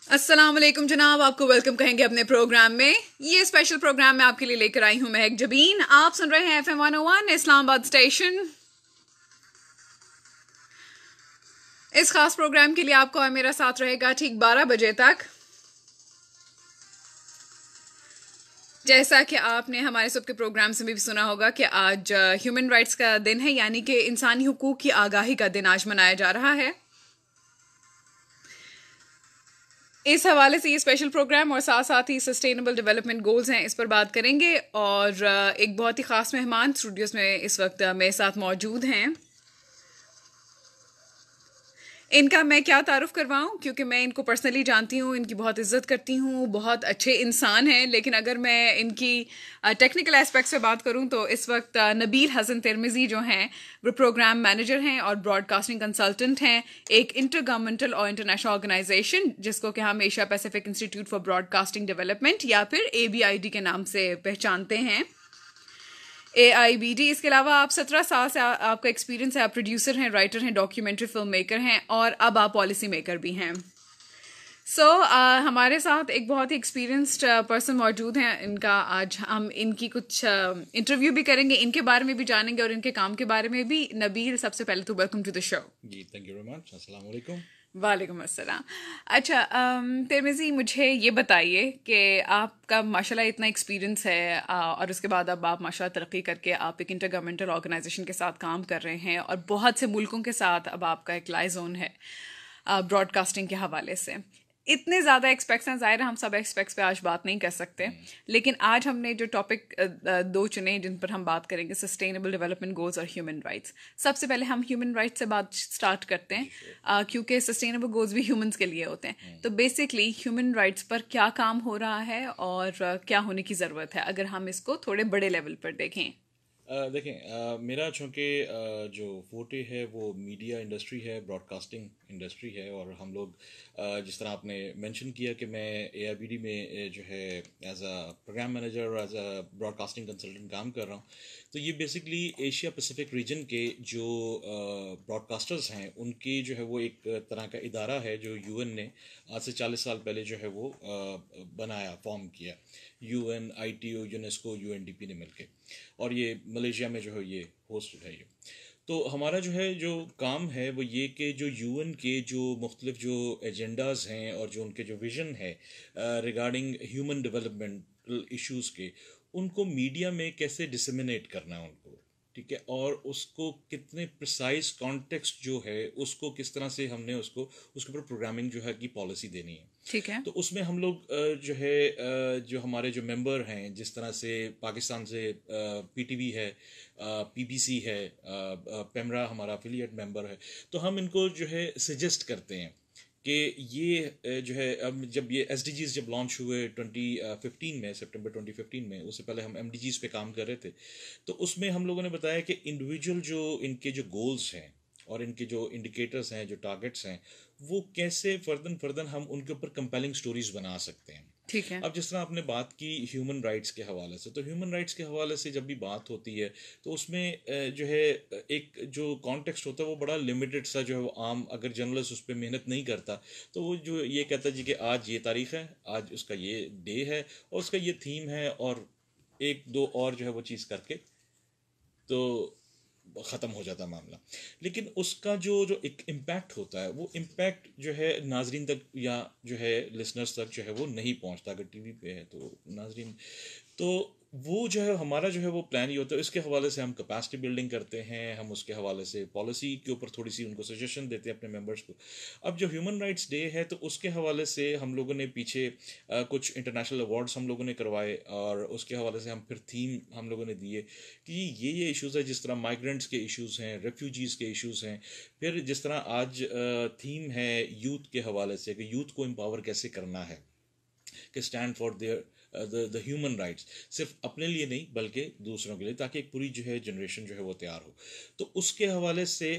अस्सलाम वालेकुम जनाब, आपको वेलकम कहेंगे अपने प्रोग्राम में। ये स्पेशल प्रोग्राम मैं आपके लिए लेकर आई हूं महक जबीन। आप सुन रहे हैं FM 101 इस्लामाबाद स्टेशन। इस खास प्रोग्राम के लिए आपको और मेरा साथ रहेगा ठीक 12 बजे तक। जैसा कि आपने हमारे सबके प्रोग्राम से भी सुना होगा कि आज ह्यूमन राइट्स का दिन है, यानी कि इंसानी हुकूक की आगाही का दिन आज मनाया जा रहा है। इस हवाले से ये स्पेशल प्रोग्राम और साथ साथ ही सस्टेनेबल डेवलपमेंट गोल्स हैं, इस पर बात करेंगे। और एक बहुत ही ख़ास मेहमान स्टूडियोज़ में इस वक्त मेरे साथ मौजूद हैं। इनका मैं क्या तारुफ करवाऊं, क्योंकि मैं इनको पर्सनली जानती हूँ, इनकी बहुत इज्जत करती हूँ, बहुत अच्छे इंसान हैं। लेकिन अगर मैं इनकी टेक्निकल एस्पेक्ट्स पे बात करूँ तो इस वक्त नबील हसन तिरमिजी जो हैं वो प्रोग्राम मैनेजर हैं और ब्रॉडकास्टिंग कंसल्टेंट हैं एक इंटर गवर्नमेंटल और इंटरनेशनल ऑर्गेनाइजेशन जिसको कि हम Asia Pacific institute for broadcasting development या फिर ABID के नाम से पहचानते हैं, AIBD। इसके अलावा आप 17 साल से आपका एक्सपीरियंस है। आप प्रोड्यूसर हैं, राइटर हैं, डॉक्यूमेंट्री फिल्म मेकर हैं और अब आप पॉलिसी मेकर भी हैं। हमारे साथ एक बहुत ही एक्सपीरियंस्ड पर्सन मौजूद हैं। इनका आज हम इनकी कुछ इंटरव्यू भी करेंगे, इनके बारे में भी जानेंगे और इनके काम के बारे में भी। नबील, सबसे पहले तो वेलकम टू द शो। जी, थैंक यू वेरी मच। अस्सलाम वालेकुम। वालेकुम अस्सलाम। अच्छा, तिरमिजी, मुझे ये बताइए कि आपका माशाल्लाह इतना एक्सपीरियंस है और उसके बाद अब आप माशाल्लाह तरक्की करके आप एक इंटर गवर्नमेंटल ऑर्गेनाइजेशन के साथ काम कर रहे हैं और बहुत से मुल्कों के साथ अब आपका एक लाइजोन है ब्रॉडकास्टिंग के हवाले से। इतने ज़्यादा एक्सपेक्ट्स हैं, ज़ाहिर है हम सब एक्सपेक्ट्स पे आज बात नहीं कर सकते, लेकिन आज हमने जो टॉपिक दो चुने जिन पर हम बात करेंगे, सस्टेनेबल डेवलपमेंट गोल्स और ह्यूमन राइट्स। सबसे पहले हम ह्यूमन राइट्स से बात स्टार्ट करते हैं क्योंकि सस्टेनेबल गोल्स भी ह्यूमंस के लिए होते हैं। तो बेसिकली ह्यूमन राइट्स पर क्या काम हो रहा है और क्या होने की ज़रूरत है, अगर हम इसको थोड़े बड़े लेवल पर देखें। देखें, मेरा चूँकि जो फोटे है वो मीडिया इंडस्ट्री है, ब्रॉडकास्टिंग इंडस्ट्री है। और हम लोग जिस तरह आपने मेंशन किया कि मैं AIBD में जो है एज अ प्रोग्राम मैनेजर और एज अ ब्रॉडकास्टिंग कंसल्टेंट काम कर रहा हूँ। तो ये बेसिकली एशिया पैसिफिक रीजन के जो ब्रॉडकास्टर्स हैं उनकी जो है वो एक तरह का इदारा है जो UN ने आज से 40 साल पहले जो है वो बनाया, फॉर्म किया। UN, ITO, UNESCO, UNDP ने मिलके, और ये मलेशिया में जो है ये होस्टेड है ये। तो हमारा जो है जो काम है वो ये कि जो UN के जो मुख्तलिफ जो एजेंडाज हैं और जो उनके जो विजन है रिगार्डिंग ह्यूमन डेवलपमेंटल इश्यूज़ के, उनको मीडिया में कैसे डिसमिनेट करना है उनको, ठीक है, और उसको कितने प्रिसाइज कॉन्टेक्स्ट जो है उसको किस तरह से हमने उसको उसके ऊपर प्रोग्रामिंग जो है की पॉलिसी देनी है। ठीक है। तो उसमें हम लोग जो है जो हमारे जो मेंबर हैं, जिस तरह से पाकिस्तान से PTV है, PBC है, पेमरा हमारा एफिलिएट मेंबर है, तो हम इनको जो है सजेस्ट करते हैं कि ये जो है अब जब ये SDGs जब लॉन्च हुए 2015 में, सितंबर 2015 में, उससे पहले हम MDGs पे काम कर रहे थे। तो उसमें हम लोगों ने बताया कि इंडिविजुअल जो इनके जो गोल्स हैं और इनके जो इंडिकेटर्स हैं, जो टारगेट्स हैं, वो कैसे फर्दन हम उनके ऊपर कंपेलिंग स्टोरीज बना सकते हैं। ठीक है। अब जिस तरह आपने बात की ह्यूमन राइट्स के हवाले से, तो ह्यूमन राइट्स के हवाले से जब भी बात होती है तो उसमें जो है एक जो कॉन्टेक्स्ट होता है वो बड़ा लिमिटेड सा जो है वो आम, अगर जर्नलिस्ट उस पर मेहनत नहीं करता तो वो जो ये कहता है जी कि आज ये तारीख है, आज उसका ये डे है और उसका ये थीम है और एक दो और जो है वो चीज़ करके तो ख़त्म हो जाता मामला। लेकिन उसका जो जो एक इम्पैक्ट होता है वो इम्पैक्ट जो है नाजरीन तक या जो है लिसनर्स तक जो है वो नहीं पहुंचता। अगर टीवी पे है तो नाजरीन, तो वो जो है हमारा जो है वो प्लान ये होता है, इसके हवाले से हम कैपेसिटी बिल्डिंग करते हैं, हम उसके हवाले से पॉलिसी के ऊपर थोड़ी सी उनको सजेशन देते हैं अपने मेंबर्स को। अब जो ह्यूमन राइट्स डे है तो उसके हवाले से हम लोगों ने पीछे कुछ इंटरनेशनल अवार्ड्स हम लोगों ने करवाए और उसके हवाले से हम फिर थीम हम लोगों ने दिए कि ये इश्यूज़ है, जिस तरह माइग्रेंट्स के इश्यूज़ हैं, रेफ्यूजीज़ के इश्यूज़ हैं। फिर जिस तरह आज थीम है यूथ के हवाले से कि यूथ को एम्पावर कैसे करना है, कि stand for their the human rights, सिर्फ अपने लिए नहीं बल्कि दूसरों के लिए, ताकि एक पूरी जो है जनरेशन जो है वो तैयार हो। तो उसके हवाले से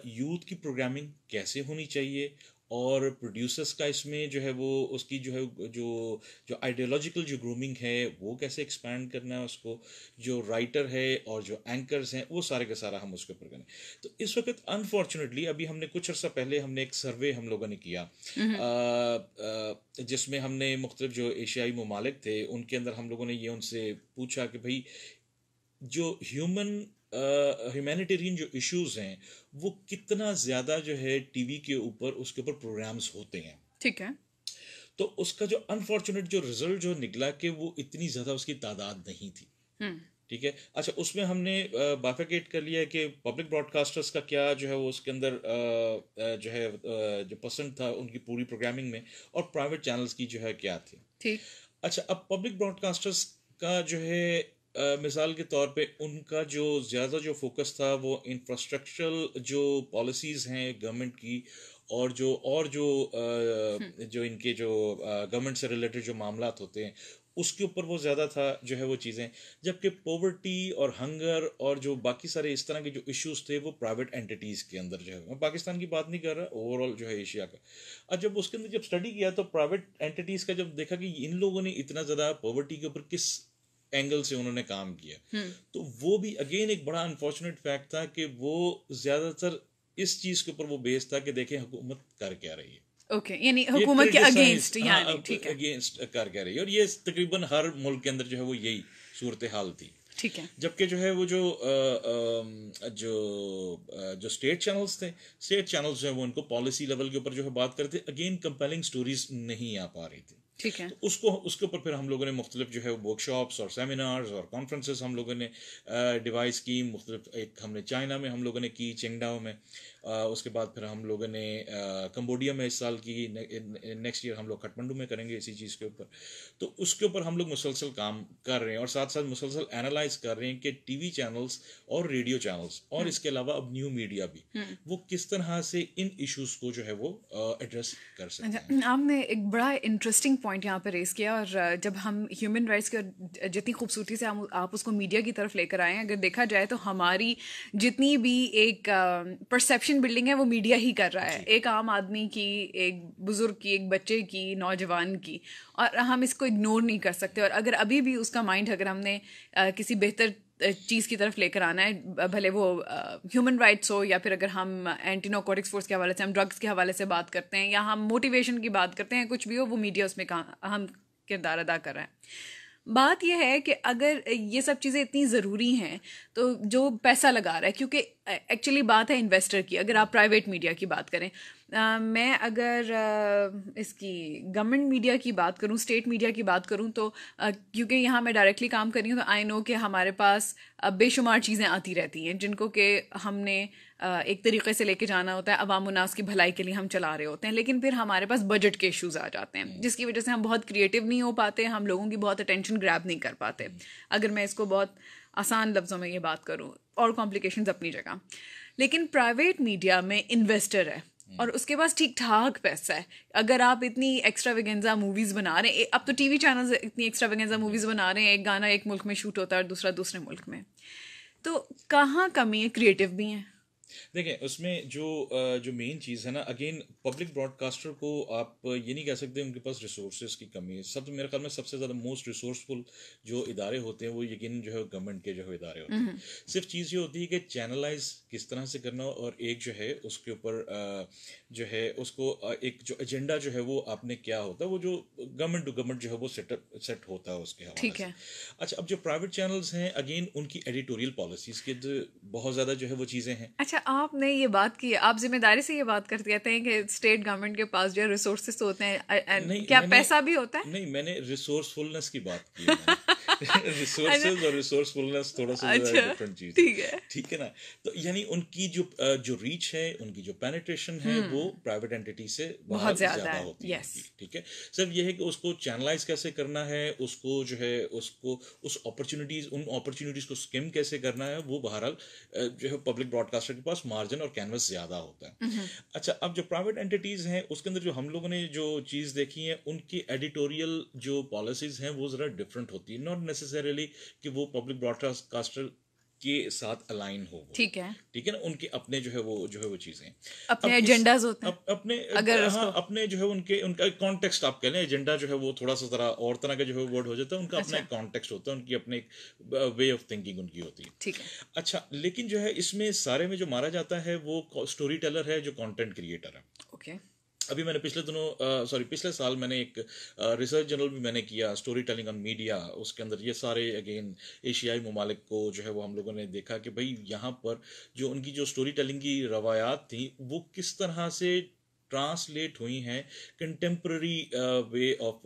यूथ की प्रोग्रामिंग कैसे होनी चाहिए और प्रोड्यूसर्स का इसमें जो है वो उसकी जो है जो जो आइडियोलॉजिकल जो ग्रूमिंग है वो कैसे एक्सपैंड करना है उसको, जो राइटर है और जो एंकर्स हैं वो सारे का सारा हम उसके ऊपर करें। तो इस वक्त अनफॉर्चुनेटली अभी हमने कुछ अर्सा पहले हमने एक सर्वे हम लोगों ने किया जिसमें हमने मुख्तलिफ जो एशियाई ममालिक थे उनके अंदर हम लोगों ने ये उनसे पूछा कि भाई जो ह्यूमैनिटेरियन जो इश्यूज हैं वो कितना ज़्यादा जो है टीवी के ऊपर उसके ऊपर प्रोग्राम्स होते हैं। ठीक है। तो उसका जो अनफॉर्चुनेट जो रिजल्ट जो निकला कि वो इतनी ज़्यादा उसकी तादाद नहीं थी। ठीक है। अच्छा, उसमें हमने बाइफरकेट कर लिया है कि पब्लिक ब्रॉडकास्टर्स का क्या जो है वो उसके अंदर जो है जो पसंद था उनकी पूरी प्रोग्रामिंग में, और प्राइवेट चैनल्स की जो है क्या थी। ठीक। अच्छा, अब पब्लिक ब्रॉडकास्टर्स का जो है मिसाल के तौर पे उनका जो ज़्यादा जो फोकस था वो इंफ्रास्ट्रक्चरल जो पॉलिसीज़ हैं गवर्नमेंट की, और जो इनके जो गवर्नमेंट से रिलेटेड जो मामलात होते हैं उसके ऊपर वो ज़्यादा था जो है वो चीज़ें। जबकि पॉवर्टी और हंगर और जो बाकी सारे इस तरह के जो इश्यूज थे वो प्राइवेट एंटिटीज़ के अंदर जो है, मैं पाकिस्तान की बात नहीं कर रहा, ओवरऑल जो है एशिया का। और जब उसके अंदर जब स्टडी किया तो प्राइवेट एंटिटीज़ का जब देखा कि इन लोगों ने इतना ज़्यादा पॉवर्टी के ऊपर किस एंगल से उन्होंने काम किया, तो वो भी अगेन एक बड़ा अनफॉर्चुनेट फैक्ट था कि वो ज़्यादातर इस चीज़ के ऊपर वो बेस था कि देखें हुकूमत कर क्या रही है। ओके, यानी हुकूमत के अगेंस्ट, हाँ, यानी ठीक है, अगेंस्ट कर क्या रही है, और ये तकरीबन हर मुल्क के अंदर जो है वो यही सूरत हाल थी। ठीक है। जबकि जो है वो जो स्टेट चैनल्स थे, स्टेट चैनल्स जो है वो उनको पॉलिसी लेवल के ऊपर जो है बात करते, अगेन कंपेलिंग स्टोरीज नहीं आ पा रही थी। ठीक है। तो उसके ऊपर फिर हम लोगों ने मुख्तलिफ जो है वर्कशॉप्स और सेमिनार्स और कॉन्फ्रेंसेस हम लोगों ने डिवाइस की मुख्तलिफ। एक हमने चाइना में हम लोगों ने की, चिंगडाओ में। उसके बाद फिर हम लोगों ने कंबोडिया में इस साल की, नेक्स्ट ईयर हम लोग काठमांडू में करेंगे इसी चीज़ के ऊपर। तो उसके ऊपर हम लोग मुसलसल काम कर रहे हैं और साथ साथ मुसलसल एनालाइज कर रहे हैं कि टीवी चैनल्स और रेडियो चैनल्स और इसके अलावा अब न्यू मीडिया भी वो किस तरह से इन इश्यूज को जो है वो एड्रेस कर सकते हैं। आपने एक बड़ा इंटरेस्टिंग पॉइंट यहाँ पे रेस किया, और जब हम ह्यूमन राइट्स के जितनी खूबसूरती से आप उसको मीडिया की तरफ लेकर आए हैं, अगर देखा जाए तो हमारी जितनी भी एक परसेप्शन बिल्डिंग है वो मीडिया ही कर रहा है, एक आम आदमी की, एक बुजुर्ग की, एक बच्चे की, नौजवान की, और हम इसको इग्नोर नहीं कर सकते। और अगर अभी भी उसका माइंड अगर हमने किसी बेहतर चीज़ की तरफ लेकर आना है, भले वो ह्यूमन राइट्स हो या फिर अगर हम एंटी नारकोटिक्स फोर्स के हवाले से, हम ड्रग्स के हवाले से बात करते हैं या हम मोटिवेशन की बात करते हैं, कुछ भी हो, वो मीडिया उसमें अहम किरदार अदा कर रहा है। बात यह है कि अगर ये सब चीज़ें इतनी ज़रूरी हैं तो जो पैसा लगा रहा है, क्योंकि एक्चुअली बात है इन्वेस्टर की, अगर आप प्राइवेट मीडिया की बात करें, मैं अगर इसकी गवर्नमेंट मीडिया की बात करूं, स्टेट मीडिया की बात करूं, तो क्योंकि यहाँ मैं डायरेक्टली काम कर रही हूँ तो आई नो कि हमारे पास बेशुमार चीज़ें आती रहती हैं जिनको कि हमने एक तरीके से लेके जाना होता है, अवाम उन्नास की भलाई के लिए हम चला रहे होते हैं, लेकिन फिर हमारे पास बजट के इश्यूज आ जाते हैं जिसकी वजह से हम बहुत क्रिएटिव नहीं हो पाते, हम लोगों की बहुत अटेंशन ग्रैब नहीं कर पाते। अगर मैं इसको बहुत आसान लफ्ज़ों में ये बात करूँ, और कॉम्प्लिकेशंस अपनी जगह, लेकिन प्राइवेट मीडिया में इन्वेस्टर है और उसके पास ठीक ठाक पैसा है। अगर आप इतनी एक्स्ट्रावेगेंजा मूवीज़ बना रहे हैं, अब तो टीवी चैनल्स इतनी एक्स्ट्रावेगेंजा मूवीज़ बना रहे हैं, एक गाना एक मुल्क में शूट होता है और दूसरा दूसरे मुल्क में, तो कहाँ कमी है? क्रिएटिव भी हैं। देखें, उसमें जो मेन चीज़ है ना, अगेन पब्लिक ब्रॉडकास्टर को आप ये नहीं कह सकते उनके पास रिसोर्सेज की कमी है। सब मेरे ख्याल में सबसे ज़्यादा मोस्ट रिसोर्सफुल जो इदारे होते हैं वो यकीन जो है गवर्नमेंट के जो है इदारे होते हैं। सिर्फ चीज़ ये होती है कि चैनलाइज किस तरह से करना, और एक जो है उसके ऊपर जो है उसको एक जो एजेंडा जो है वो आपने क्या होता है, वो जो गवर्नमेंट टू गवर्नमेंट जो है वो सेट होता है उसके हवाले से। अच्छा, अब जो प्राइवेट चैनल्स हैं, अगेन उनकी एडिटोरियल पॉलिसीज़ के बहुत ज़्यादा जो है वो चीज़ें हैं। अच्छा, आपने ये बात की, आप जिम्मेदारी से ये बात करते कहते हैं कि स्टेट गवर्नमेंट के पास जो है रिसोर्सेज होते हैं, क्या पैसा भी होता है? नहीं, मैंने रिसोर्सफुलनेस की बात की है। रिसोर्सेज और रिसोर्सफुलनेस थोड़ा सा डिफरेंट चीज है। ठीक है ना। तो यानी उनकी जो रीच है, उनकी जो पेनिट्रेशन है वो प्राइवेट एंटिटी से बहुत ज्यादा होती है। ठीक है, सिर्फ ये है कि उसको चैनलाइज कैसे करना है, उसको जो है उसको उन अपॉर्चुनिटीज को स्किम कैसे करना है, वो बहरहाल जो है पब्लिक ब्रॉडकास्टर के पास मार्जिन और कैनवस ज्यादा होता है। अच्छा, अब जो प्राइवेट एंटिटीज हैं उसके अंदर जो हम लोगों ने जो चीज देखी है, उनकी एडिटोरियल जो पॉलिसीज हैं वो जरा डिफरेंट होती है। नॉट नेसेसरीली कि वो पब्लिक ब्रॉडकास्टर के साथ अलाइन हो वो, ठीक है, ठीक है ना, उनके अपने जो है वो चीजें अपने अब एजेंडाज होते हैं अपने अगर हाँ उसको। अपने जो है उनका कॉन्टेक्स्ट आप कह लें, एजेंडा जो है वो थोड़ा सा जरा और तरह का जो है वर्ड हो जाता है, उनका अपना अच्छा, एक कॉन्टेक्स्ट होता है, उनकी अपने एक वे ऑफ थिंकिंग उनकी होती है। ठीक है, अच्छा, लेकिन जो है इसमें सारे में जो मारा जाता है वो स्टोरी टेलर है, जो कंटेंट क्रिएटर है। ओके, अभी मैंने पिछले साल मैंने एक रिसर्च जर्नल भी मैंने किया, स्टोरी टेलिंग ऑन मीडिया। उसके अंदर ये सारे अगेन एशियाई ममालिक को जो है वो हम लोगों ने देखा कि भाई यहाँ पर जो उनकी जो स्टोरी टेलिंग की रवायात थी वो किस तरह से ट्रांसलेट हुई हैं contemporary way of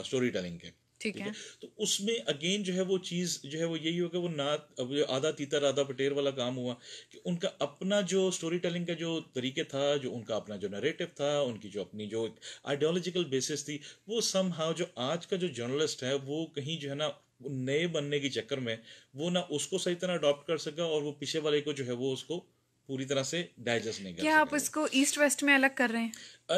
story telling के। ठीक ठीक है, है, तो उसमें अगेन जो है वो चीज़ जो है वो यही होगा, वो ना अब जो आधा तीतर आधा पटेर वाला काम हुआ कि उनका अपना जो स्टोरी टेलिंग का जो तरीके था, जो उनका अपना जो नरेटिव था, उनकी जो अपनी जो एक आइडियोलॉजिकल बेसिस थी, वो समहाउ जो आज का जो जर्नलिस्ट है वो कहीं जो है ना नए बनने के चक्कर में वो ना उसको सही तरह अडॉप्ट कर सका, और वो पीछे वाले को जो है वो उसको पूरी तरह से डाइजेस्ट नहीं कर क्या आप सका वो। इसको ईस्ट वेस्ट में अलग कर रहे हैं?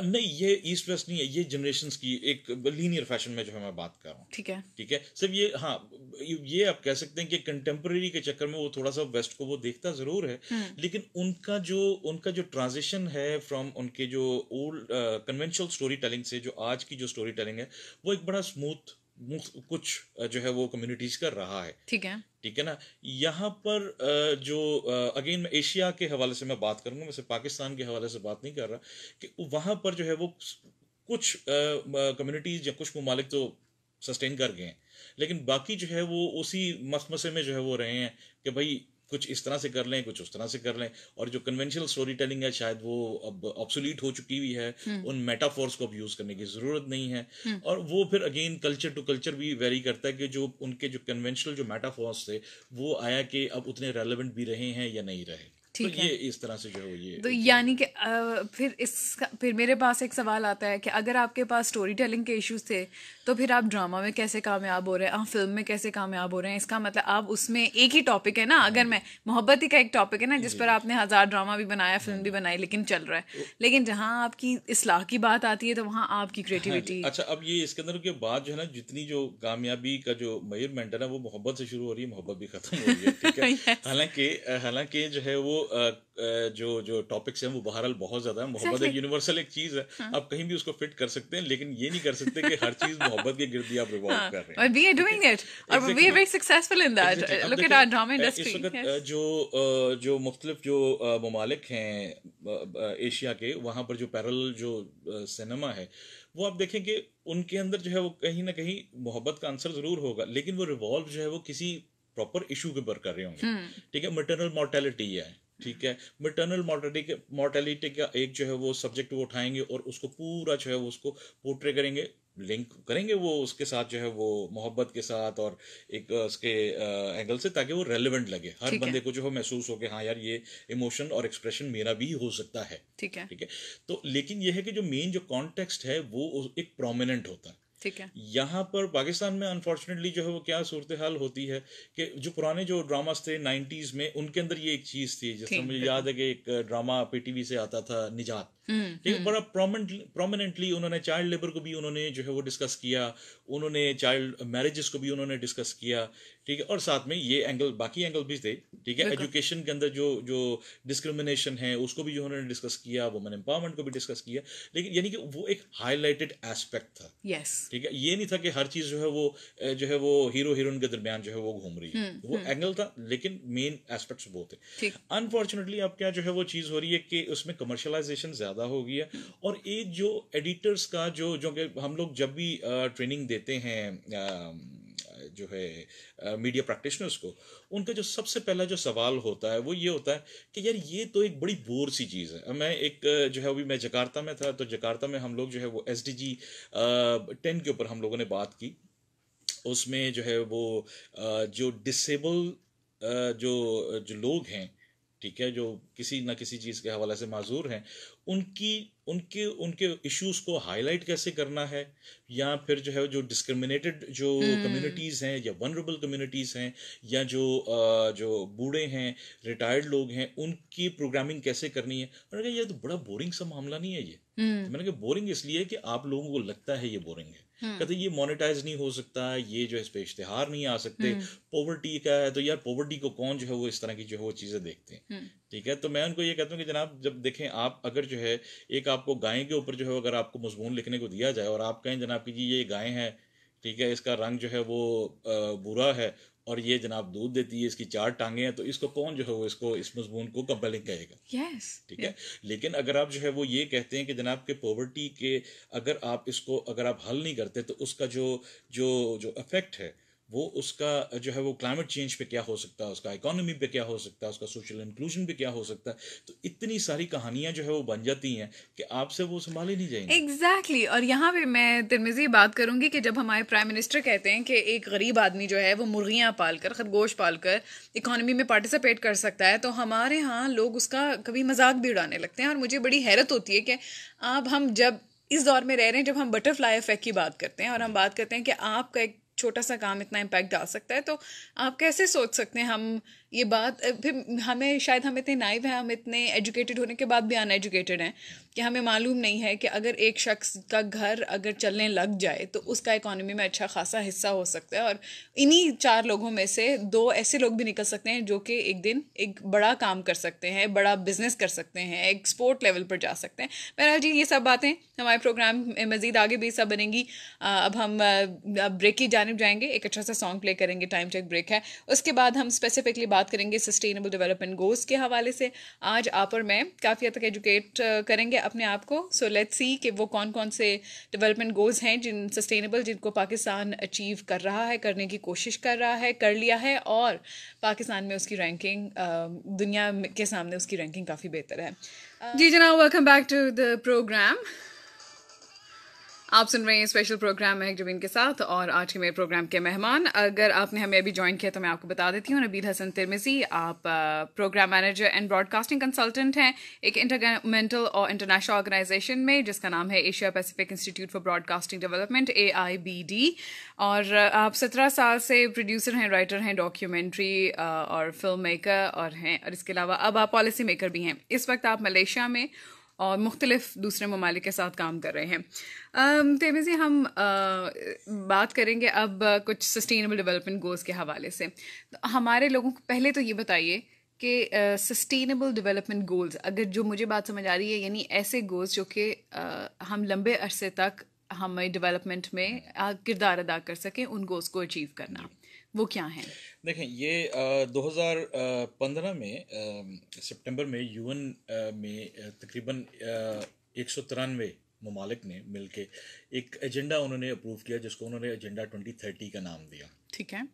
नहीं, ये ईस्ट वेस्ट नहीं है, ये जनरेशन्स की एक लीनियर फैशन में जो है मैं बात कर रहा हूँ। ठीक है, ठीक है, सिर्फ ये, हाँ, ये आप कह सकते हैं कि कंटेम्प्रेरी के चक्कर में वो थोड़ा सा वेस्ट को वो देखता जरूर है, लेकिन उनका जो ट्रांजिशन है फ्रॉम उनके जो ओल्ड कन्वेंशनल स्टोरी टेलिंग से जो आज की जो स्टोरी टेलिंग है, वो एक बड़ा स्मूथ कुछ जो है वो कम्युनिटीज कर रहा है। ठीक है, ठीक है ना, यहाँ पर जो अगेन मैं एशिया के हवाले से मैं बात करूंगा, मैं सिर्फ पाकिस्तान के हवाले से बात नहीं कर रहा, कि वहाँ पर जो है वो कुछ कम्युनिटीज या कुछ ममालिक तो सस्टेन कर गए हैं, लेकिन बाकी जो है वो उसी मसमसे में जो है वो रहे हैं कि भाई कुछ इस तरह से कर लें, कुछ उस तरह से कर लें, और जो कन्वेंशनल स्टोरी टेलिंग है शायद वो अब ऑब्सोलीट हो चुकी हुई है, उन मेटाफोर्स को अब यूज़ करने की ज़रूरत नहीं है। और वो फिर अगेन कल्चर टू कल्चर भी वेरी करता है कि जो उनके जो कन्वेंशनल जो मेटाफोर्स थे वो आया कि अब उतने रेलेवेंट भी रहे हैं या नहीं रहे। तो ठीक ये है। इस तरह से जो है वो ये तो एक चीज़ यानी कि फिर मेरे पास एक सवाल आता है कि अगर आपके पास स्टोरी टेलिंग के इश्यूज थे तो फिर आप ड्रामा में कैसे कामयाब हो रहे हैं, आप फिल्म में कैसे कामयाब हो रहे हैं? इसका मतलब आप उसमें एक ही टॉपिक है ना, अगर मैं मोहब्बत ही का एक टॉपिक है ना जिस जी पर जी आपने 1000 ड्रामा भी बनाया, हाँ फिल्म भी जी। बनाई, लेकिन चल रहा है। लेकिन जहाँ आपकी इस्लाह की बात आती है तो वहाँ आपकी हाँ जी, क्रिएटिविटी। अच्छा, अब ये इसके अंदर के बाद जो है ना, जितनी जो कामयाबी का जो मेजरमेंट है ना, वो मोहब्बत से शुरू हो रही है, मोहब्बत भी खत्म हो रही है। ठीक है, यस, हालांकि जो है वो जो जो टॉपिक्स हैं वो बहरहाल बहुत ज्यादा है। मोहब्बत एक एग्जैक्टली, यूनिवर्सल एक चीज है, आप कहीं भी उसको फिट कर सकते हैं, लेकिन ये नहीं कर सकते कि हर चीज मोहब्बत के गिर्द ही आप रिवॉल्व हाँ, कर रहे और हैं। वी आर ठीक है, डूइंग इट, और we are exactly, very successful in that. Exactly. अब लुक एट देखें आवर ड्रामा इस इंडस्ट्री। वक्त यस, जो मुख्तलिफ जो ममालिक हैं एशिया के, वहाँ पर जो पैरेलल जो सिनेमा है, वो आप देखें कि उनके अंदर जो है वो कहीं ना कहीं मोहब्बत का आंसर जरूर होगा, लेकिन वो रिवॉल्व जो है वो किसी प्रॉपर इशू के ऊपर कर रहे होंगे। ठीक है, मैटरनल मोर्टेलिटी है। ठीक है, मैटरनल मोर्टेलिटी का एक जो है वो सब्जेक्ट वो उठाएंगे और उसको पूरा जो है वो उसको पोर्ट्रे करेंगे, लिंक करेंगे वो उसके साथ जो है वो मोहब्बत के साथ, और एक उसके एंगल से, ताकि वो रेलेवेंट लगे हर ठीक है, बंदे को, जो हो महसूस हो कि हाँ यार ये इमोशन और एक्सप्रेशन मेरा भी हो सकता है। ठीक है, ठीक है, तो लेकिन ये है कि जो मेन जो कॉन्टेक्स्ट है वो एक प्रोमिनेंट होता है। ठीक है, यहाँ पर पाकिस्तान में अनफॉर्चुनेटली जो है वो क्या सूरत हाल होती है कि जो पुराने जो ड्रामास थे 90s में, उनके अंदर ये एक चीज़ थी, जिस तरह थी मुझे बिल्कुल। याद है कि एक ड्रामा पीटीवी से आता था, निजात। ठीक है, बड़ा प्रोमिनेंटली उन्होंने चाइल्ड लेबर को भी उन्होंने जो है वो डिस्कस किया, उन्होंने चाइल्ड मैरिजेस को भी उन्होंने डिस्कस किया। ठीक है, और साथ में ये एंगल, बाकी एंगल भी थे। ठीक है, बिल्कुल, एजुकेशन के अंदर जो जो डिस्क्रिमिनेशन है उसको भी जो उन्होंने डिस्कस किया, वुमेन एम्पावरमेंट को भी डिस्कस किया, लेकिन यानी कि वो एक हाईलाइटेड एस्पेक्ट था। यस, ठीक है, ये नहीं था कि हर चीज जो है वो हीरो हीरोइन के दरमियान जो है वो घूम रही है, वो एंगल था, लेकिन मेन एस्पेक्ट्स वो थे। ठीक, अनफॉर्चुनेटली अब क्या जो है वो चीज हो रही है कि उसमें कमर्शलाइजेशन ज्यादा हो गई है, और एक जो एडिटर्स का जो जो कि हम लोग जब भी ट्रेनिंग देते हैं जो है मीडिया प्रैक्टिशनर्स को, उनका जो सबसे पहला जो सवाल होता है वो ये होता है कि यार ये तो एक बड़ी बोर सी चीज़ है। मैं एक जो है अभी मैं जकार्ता में था, तो जकार्ता में हम लोग जो है वो SDG 10 के ऊपर हम लोगों ने बात की। उसमें जो है वो जो डिसेबल जो जो लोग हैं, ठीक है, जो किसी ना किसी चीज़ के हवाले से माजूर हैं, उनकी उनके उनके इश्यूज को हाईलाइट कैसे करना है, या फिर जो है जो डिस्क्रिमिनेटेड जो कम्युनिटीज़ हैं या वनरेबल कम्युनिटीज़ हैं, या जो बूढ़े हैं, रिटायर्ड लोग हैं, उनकी प्रोग्रामिंग कैसे करनी है। मैंने कहा ये तो बड़ा बोरिंग सा मामला नहीं है ये। तो मैंने कहा बोरिंग इसलिए कि आप लोगों को लगता है ये बोरिंग है। कहते ये मोनेटाइज नहीं हो सकता, ये जो है इस पे इश्तेहार नहीं आ सकते, पॉवर्टी का है, तो यार पॉवर्टी को कौन जो है वो इस तरह की जो है वो चीज़ें देखते हैं। ठीक है, तो मैं उनको ये कहता हूँ कि जनाब जब देखें आप अगर जो है एक आपको गाय के ऊपर जो है अगर आपको मजमून लिखने को दिया जाए और आप कहें जनाब कि जी ये गाय है, ठीक है, इसका रंग जो है वो बुरा है और ये जनाब दूध देती है, इसकी 4 टांगे हैं, तो इसको कौन जो है वो इसको इस मजमून को कंपेलिंग कहेगा। यस, ठीक है, लेकिन अगर आप जो है वो ये कहते हैं कि जनाब के पॉवर्टी के अगर आप इसको अगर आप हल नहीं करते तो उसका जो जो जो इफेक्ट है वो उसका जो है वो क्लाइमेट चेंज पे क्या हो सकता है, उसका इकोनॉमी पे क्या हो सकता है, उसका सोशल इंक्लूजन पे क्या हो सकता है, तो इतनी सारी कहानियां जो है वो बन जाती हैं कि आपसे वो संभाली नहीं जाएंगी। एग्जैक्टली और यहाँ पे मैं तिरमिज़ी बात करूंगी कि जब हमारे प्राइम मिनिस्टर कहते हैं कि एक गरीब आदमी जो है वो मुर्गियां पालकर खरगोश पालकर इकोनॉमी में पार्टिसिपेट कर सकता है, तो हमारे यहाँ लोग उसका कभी मजाक भी उड़ाने लगते हैं। और मुझे बड़ी हैरत होती है कि अब हम जब इस दौर में रह रहे हैं जब हम बटरफ्लाई इफेक्ट की बात करते हैं और हम बात करते हैं कि आपका एक छोटा सा काम इतना इम्पैक्ट डाल सकता है, तो आप कैसे सोच सकते हैं हम ये बात। फिर हमें शायद हम इतने नाइव हैं, हम इतने एजुकेटेड होने के बाद भी अनएजुकेटेड हैं कि हमें मालूम नहीं है कि अगर एक शख्स का घर अगर चलने लग जाए तो उसका इकोनॉमी में अच्छा खासा हिस्सा हो सकता है, और इन्हीं 4 लोगों में से 2 ऐसे लोग भी निकल सकते हैं जो कि एक दिन एक बड़ा काम कर सकते हैं, बड़ा बिजनेस कर सकते हैं, एक्सपोर्ट लेवल पर जा सकते हैं। बहरहाल जी, ये सब बातें हमारे प्रोग्राम में मजीद आगे भी सब बनेंगी। अब हम ब्रेक की जानिब जाएंगे, एक अच्छा सा सॉन्ग प्ले करेंगे, टाइम चेक ब्रेक है। उसके बाद हम स्पेसिफिकली बात करेंगे सस्टेनेबल डेवलपमेंट गोल्स के हवाले से। आज आप और मैं काफ़ी हद तक एजुकेट करेंगे अपने आप को। सो लेट्स सी कि वो कौन कौन से डेवलपमेंट गोल्स हैं जिन सस्टेनेबल जिनको पाकिस्तान अचीव कर रहा है, करने की कोशिश कर रहा है, कर लिया है, और पाकिस्तान में उसकी रैंकिंग दुनिया के सामने उसकी रैंकिंग काफ़ी बेहतर है। जी जनाब, welcome back to the programme. आप सुन रहे हैं स्पेशल प्रोग्राम महक जबीन के साथ, और आज के मेरे प्रोग्राम के मेहमान, अगर आपने हमें अभी ज्वाइन किया तो मैं आपको बता देती हूँ, नबील हसन तिरमिज़ी। आप programme manager and broadcasting consultant हैं एक इंटरगवर्नमेंटल और इंटरनेशनल ऑर्गेनाइजेशन में जिसका नाम है Asia Pacific institute for broadcasting development, AIBD। और आप 17 साल से प्रोड्यूसर हैं, राइटर हैं, डॉक्यूमेंट्री और फिल्म मेकर और हैं, और इसके अलावा अब आप पॉलिसी मेकर भी हैं। इस वक्त आप मलेशिया में और मुख्तलिफ दूसरे ममालिक के साथ काम कर रहे हैं। तेज़ी हम बात करेंगे अब कुछ सस्टेनेबल डेवलपमेंट गोल्स के हवाले से। तो हमारे लोगों को पहले तो ये बताइए कि सस्टेनेबल डेवलपमेंट गोल्स, अगर जो मुझे बात समझ आ रही है, यानी ऐसे गोल्स जो कि हम लंबे अरसे तक हमें डेवलपमेंट में किरदार अदा कर सकें, उन गोल्स को अचीव करना, वो क्या हैं? देखें, ये 2015 में सितंबर में UN में तकरीबन 193 ममालिक ने मिलके एक एजेंडा उन्होंने अप्रूव किया जिसको उन्होंने एजेंडा 2030 का नाम दिया। ठीक है,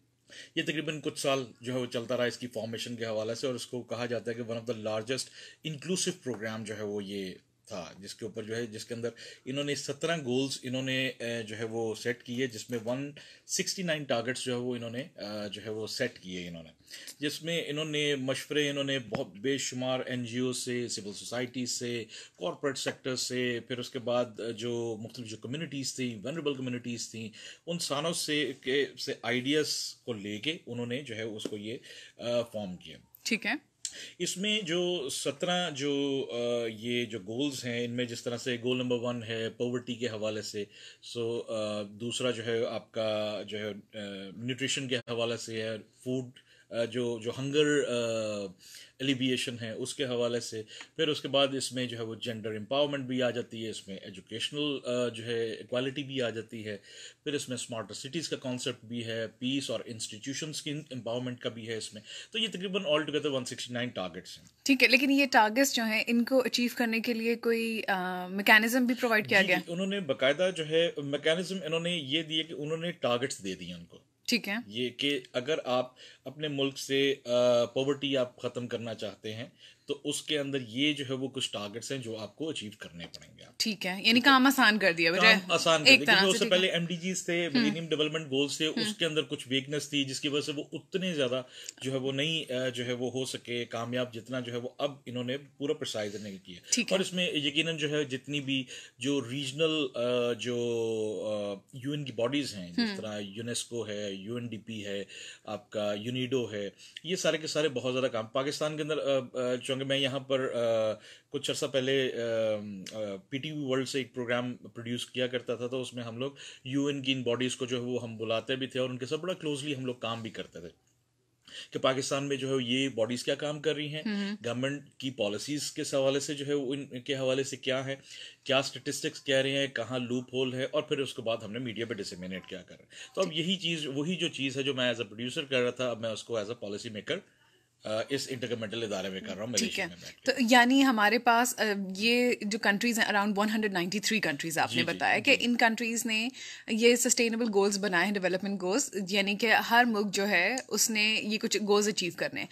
ये तकरीबन कुछ साल जो है वो चलता रहा इसकी फॉर्मेशन के हवाले से, और इसको कहा जाता है कि one of the largest inclusive programme जो है वो ये था, जिसके ऊपर जो है जिसके अंदर इन्होंने 17 गोल्स इन्होंने जो है वो सेट किए, जिसमें 169 टारगेट्स जो है वो इन्होंने जो है वो सेट किए इन्होंने, जिसमें इन्होंने मशवरे इन्होंने बहुत बेशुमार NGO से, सिविल सोसाइटी से, कॉरपोरेट सेक्टर से, फिर उसके बाद जो मुख्तलिफ जो कम्युनिटीज़ थी, वनरेबल कम्युनिटीज़ थी, उन सारों से आइडियाज़ को लेके उन्होंने जो है उसको ये फॉर्म किया। ठीक है, इसमें जो 17 जो ये जो गोल्स हैं, इनमें जिस तरह से गोल नंबर 1 है पॉवर्टी के हवाले से, दूसरा जो है आपका जो है न्यूट्रिशन के हवाले से है, फूड जो जो हंगर एलिविएशन है उसके हवाले से, फिर उसके बाद इसमें जो है वो जेंडर एम्पावरमेंट भी आ जाती है, इसमें एजुकेशनल जो है इक्वालिटी भी आ जाती है, फिर इसमें स्मार्टर सिटीज़ का कॉन्सेप्ट भी है, पीस और इंस्टीट्यूशंस की एम्पावरमेंट का भी है इसमें। तो ये तकरीबन ऑल टुगेदर 169 टारगेट्स हैं। ठीक है, लेकिन ये टारगेट्स जो हैं इनको अचीव करने के लिए कोई मैकेनिज्म भी प्रोवाइड किया गया? उन्होंने बाकायदा जो है मैकेनिज्म इन्होंने ये दिए कि उन्होंने टारगेट्स दे दिए उनको। ठीक है, ये कि अगर आप अपने मुल्क से पॉवर्टी आप ख़त्म करना चाहते हैं तो उसके अंदर ये जो है वो कुछ टारगेट्स हैं जो आपको अचीव करने पड़ेंगे। ठीक है, यानी काम आसान कर दिया काम आसान कर एक दिया, तरह क्योंकि से। उससे ठीक है, पहले एमडीजीज थे, मिलेनियम डेवलपमेंट गोल्स थे, उसके अंदर कुछ वीकनेस थी जिसकी वजह से वो उतने ज्यादा जो है वो नहीं जो है वो हो सके कामयाब जितना जो है वो अब इन्होंने पूरा प्रिसाइज नहीं किया। ठीक और है। इसमें यकीनन जो है जितनी भी जो रीजनल जो यूएन की बॉडीज हैं, जिस तरह यूनेस्को है, यूएनडीपी है, आपका यूनिडो है, ये सारे के सारे बहुत ज़्यादा काम पाकिस्तान के अंदर चूँकि मैं यहाँ पर कुछ अर्सा पहले पीटीवी वर्ल्ड से एक प्रोग्राम प्रोड्यूस किया करता था, तो उसमें हम लोग यूएन की इन बॉडीज़ को जो है वो हम बुलाते भी थे और उनके साथ बड़ा क्लोजली हम लोग काम भी करते थे कि पाकिस्तान में जो है ये बॉडीज क्या काम कर रही हैं, गवर्नमेंट की पॉलिसीज के हवाले से जो है इनके हवाले से क्या है, क्या स्टेटिस्टिक्स कह रहे हैं, कहाँ लूप होल है, और फिर उसके बाद हमने मीडिया पे डिसेमिनेट क्या कर रहे हैं। तो अब यही चीज़ वही जो चीज़ है जो मैं एज अ प्रोड्यूसर कर रहा था, अब मैं उसको एज अ पॉलिसी मेकर इस इंटरगवर्नमेंटल इदारे में कर रहा हूँ ठीक है, मलेशिया में बैठ तो यानी हमारे पास ये जो कंट्रीज हैं, अराउंड 193 कंट्रीज आपने बताया कि इन कंट्रीज ने ये सस्टेनेबल गोल्स बनाए हैं, डेवलपमेंट गोल्स, यानी कि हर मुल्क जो है उसने ये कुछ गोल्स अचीव करने हैं।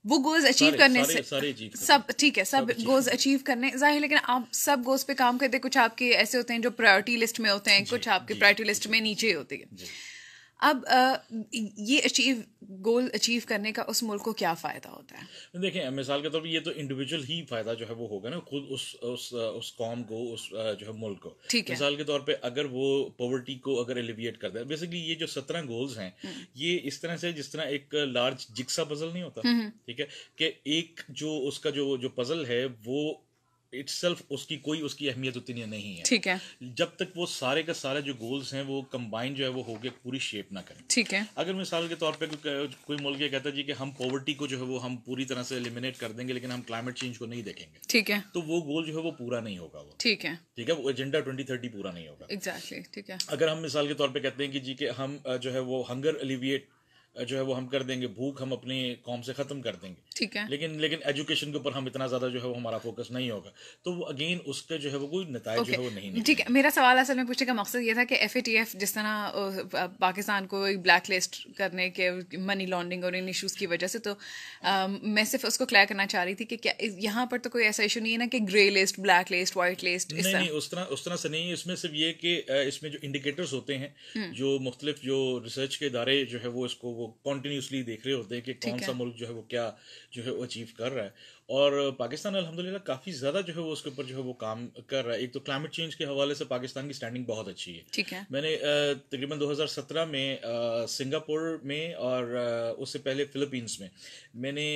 वो गोल्स अचीव करने से सब ठीक है, सब गोल्स अचीव करने जाहिर, लेकिन आप सब गोल्स पे काम करते, कुछ आपके ऐसे होते हैं जो प्रायोरिटी लिस्ट में होते हैं, कुछ आपके प्रायोरिटी लिस्ट में नीचे होते हैं। अब ये गोल अचीव करने का उस मुल्क को क्या फ़ायदा होता है? देखिए, मिसाल के तौर पे ये तो इंडिविजुअल ही फ़ायदा जो है वो होगा ना, खुद उस कौम को, उस जो है मुल्क को। ठीक है, मिसाल के तौर पे अगर वो पॉवर्टी को अगर एलिविएट कर दे, बेसिकली ये जो 17 गोल्स हैं, ये इस तरह से जिस तरह एक लार्ज जिक्सा पजल नहीं होता, ठीक है, कि एक जो उसका जो पजल है वो इटसेल्फ उसकी अहमियत उतनी नहीं है, ठीक है, जब तक वो सारे का सारे जो गोल्स हैं वो कंबाइन जो है वो होके पूरी शेप ना करें। ठीक है, अगर मिसाल के तौर पे कोई मुल्क ये कहता है जी कि हम पॉवर्टी को जो है वो हम पूरी तरह से एलिमिनेट कर देंगे लेकिन हम क्लाइमेट चेंज को नहीं देखेंगे, ठीक है, तो वो गोल जो है वो पूरा नहीं होगा। वो ठीक है, वो एजेंडा 2030 पूरा नहीं होगा। एग्जैक्टली, ठीक है। अगर हम मिसाल के तौर पे कहते हैं कि जी कि हम जो है वो हंगर एलिविएट जो है वो हम कर देंगे, भूख हम अपनी कौम से ख़त्म कर देंगे, ठीक है, लेकिन एजुकेशन के ऊपर हम इतना ज़्यादा जो है वो हमारा फोकस नहीं होगा, तो वो अगेन उसका जो है वो कोई नताइज जो है वो नहीं ठीक है। मेरा सवाल असल में पूछने का मकसद ये था कि FATF जिस तरह पाकिस्तान को ब्लैक लिस्ट करने के मनी लॉन्ड्रिंग और इन इश्यूज़ की वजह से, तो मैं सिर्फ उसको क्लियर करना चाह रही थी कि क्या यहाँ पर तो कोई ऐसा इशू नहीं है ना कि grey list, black list, white list, नहीं, उस तरह से नहीं है। इसमें सिर्फ ये कि इसमें जो इंडिकेटर्स होते हैं, जो मुख्तलिफ जो रिसर्च के इदारे जो है वो इसको वो कॉन्टीन्यूसली देख रहे होते हैं कि कौन सा मुल्क जो है वो क्या जो है वो अचीव कर रहा है, और पाकिस्तान अल्हम्दुलिल्लाह काफ़ी ज़्यादा जो है वो उसके ऊपर जो है वो काम कर रहा है। एक तो क्लाइमेट चेंज के हवाले से पाकिस्तान की स्टैंडिंग बहुत अच्छी है। ठीक है, मैंने तकरीबन 2017 में सिंगापुर में और उससे पहले फ़िलीपींस में मैंने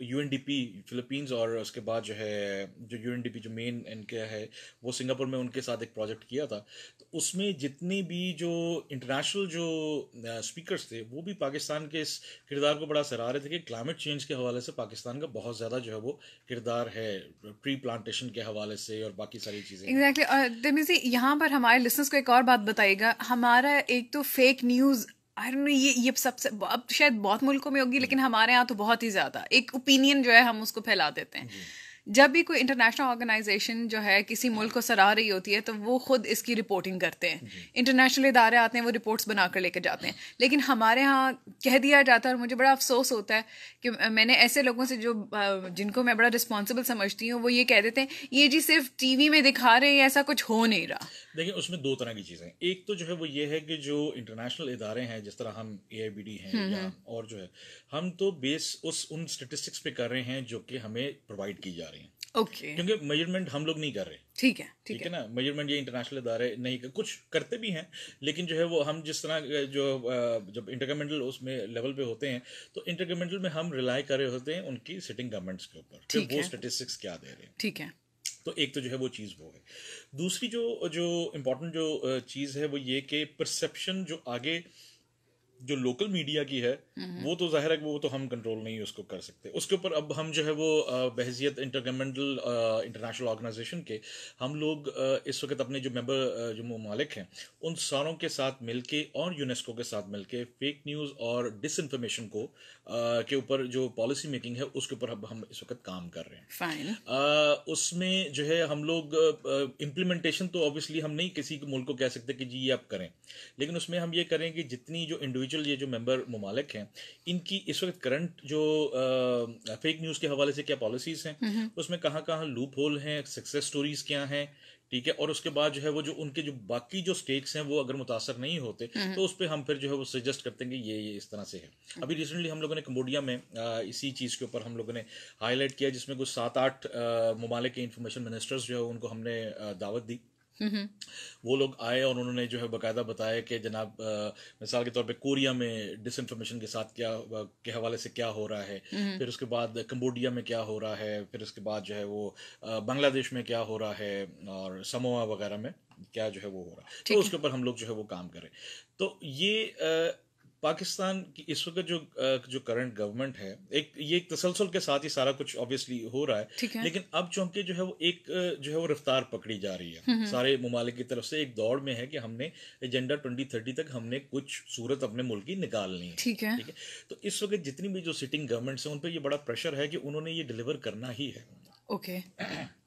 UNDP फ़िलीपींस और उसके बाद जो है जो UNDP जो मेन इनका है वो सिंगापुर में, उनके साथ एक प्रोजेक्ट किया था। तो उसमें जितने भी जो इंटरनेशनल जो स्पीकर्स थे वो भी पाकिस्तान के इस किरदार को बड़ा सराह रहे थे कि क्लाइमेट चेंज के हवाले से पाकिस्तान का बहुत ज़्यादा जो है वो किरदार है, ट्री प्लांटेशन के हवाले से और बाकी सारी चीज़ें। एग्जैक्टली। यहाँ पर हमारे लिसनर्स को एक और बात बताइएगा, हमारा एक तो fake news, I don't know, ये सबसे अब शायद बहुत मुल्कों में होगी, लेकिन हमारे यहाँ तो बहुत ही ज़्यादा एक ओपिनियन जो है हम उसको फैला देते हैं। जब भी कोई इंटरनेशनल ऑर्गेनाइजेशन जो है किसी मुल्क को सराह रही होती है तो वो खुद इसकी रिपोर्टिंग करते हैं, इंटरनेशनल इदारे आते हैं, वो रिपोर्ट्स बनाकर लेकर जाते हैं, लेकिन हमारे यहाँ कह दिया जाता है, और मुझे बड़ा अफसोस होता है कि मैंने ऐसे लोगों से जो जिनको मैं बड़ा रिस्पॉन्सिबल समझती हूँ, वो ये कह देते हैं ये जी सिर्फ टीवी में दिखा रहे हैं, ऐसा कुछ हो नहीं रहा। देखिए, उसमें दो तरह की चीज़ें, एक तो जो है वो ये है कि जो इंटरनेशनल इदारे हैं, जिस तरह हम AIBD हैं या और जो है, हम तो बेस उन स्टेटिस्टिक्स पे कर रहे हैं जो कि हमें प्रोवाइड की जा रही हैं। ओके, क्योंकि मेजरमेंट हम लोग नहीं कर रहे। ठीक है, ठीक है ना, मेजरमेंट ये इंटरनेशनल इदारे नहीं कर, कुछ करते भी हैं, लेकिन जो है वो हम जिस तरह जो जब इंटरगवर्नमेंटल उसमें लेवल पे होते हैं तो इंटरगवर्नमेंटल में हम रिलाई कर रहे होते हैं उनकी सिटिंग गवर्नमेंट्स के ऊपर, फिर वो स्टेटिस्टिक्स क्या दे रहे हैं। ठीक है, तो एक तो जो है वो चीज़ वो है। दूसरी जो इम्पोर्टेंट जो चीज़ है वो ये कि परसेप्शन जो आगे जो लोकल मीडिया की है वो तो जाहिर है वो तो हम कंट्रोल नहीं उसको कर सकते, उसके ऊपर अब हम जो है वो बहसियत इंटरगवर्नमेंटल इंटरनेशनल ऑर्गेनाइजेशन के हम लोग इस वक्त अपने जो मेंबर जो ममालिक हैं उन सारों के साथ मिलके और यूनेस्को के साथ मिलके फेक न्यूज़ और डिसइंफॉर्मेशन को के ऊपर जो पॉलिसी मेकिंग है उसके ऊपर अब हम इस वक्त काम कर रहे हैं। फाइन। उसमें जो है हम लोग इम्प्लीमेंटेशन तो ऑब्वियसली हम नहीं किसी मुल्क को कह सकते कि जी ये आप करें, लेकिन उसमें हम ये करें कि जितनी जो इंडिविजुअल इंडिविजुअल ये जो मेंबर ममालिक हैं, इनकी इस वक्त करंट जो फेक न्यूज़ के हवाले से क्या पॉलिसीज़ हैं, उसमें कहाँ कहाँ लूप होल हैं, सक्सेस स्टोरीज क्या हैं, ठीक है। और उसके बाद जो है वो जो उनके जो बाकी जो स्टेट्स हैं वो अगर मुतासर नहीं होते तो उस पर हम फिर जो है वो सजेस्ट करते हैं कि ये इस तरह से है। अभी रिसेंटली हम लोगों ने कंबोडिया में इसी चीज़ के ऊपर हम लोगों ने हाईलाइट किया, जिसमें कुछ 7-8 ममालिक के इंफॉर्मेशन मिनिस्टर्स जो है उनको हमने दावत दी। वो लोग आए और उन्होंने जो है बाकायदा बताया कि जनाब मिसाल के तौर पे कोरिया में डिसइंफॉर्मेशन के साथ क्या के हवाले से क्या हो रहा है, फिर उसके बाद कंबोडिया में क्या हो रहा है, फिर उसके बाद जो है वो बांग्लादेश में क्या हो रहा है, और समोआ वगैरह में क्या जो है वो हो रहा है। तो उसके ऊपर हम लोग जो है वो काम करें। तो ये पाकिस्तान की इस वक्त जो करंट गवर्नमेंट है, ये एक तसलसल के साथ ही सारा कुछ ऑब्वियसली हो रहा है, लेकिन अब चूंकि जो है वो एक जो है वो रफ्तार पकड़ी जा रही है सारे ममालिक की तरफ से, एक दौड़ में है कि हमने एजेंडा 2030 तक हमने कुछ सूरत अपने मुल्क की निकालनी है। ठीक है। तो इस वक्त जितनी भी जो सिटिंग गवर्नमेंट्स हैं उन पर ये बड़ा प्रेशर है कि उन्होंने ये डिलीवर करना ही है। ओके,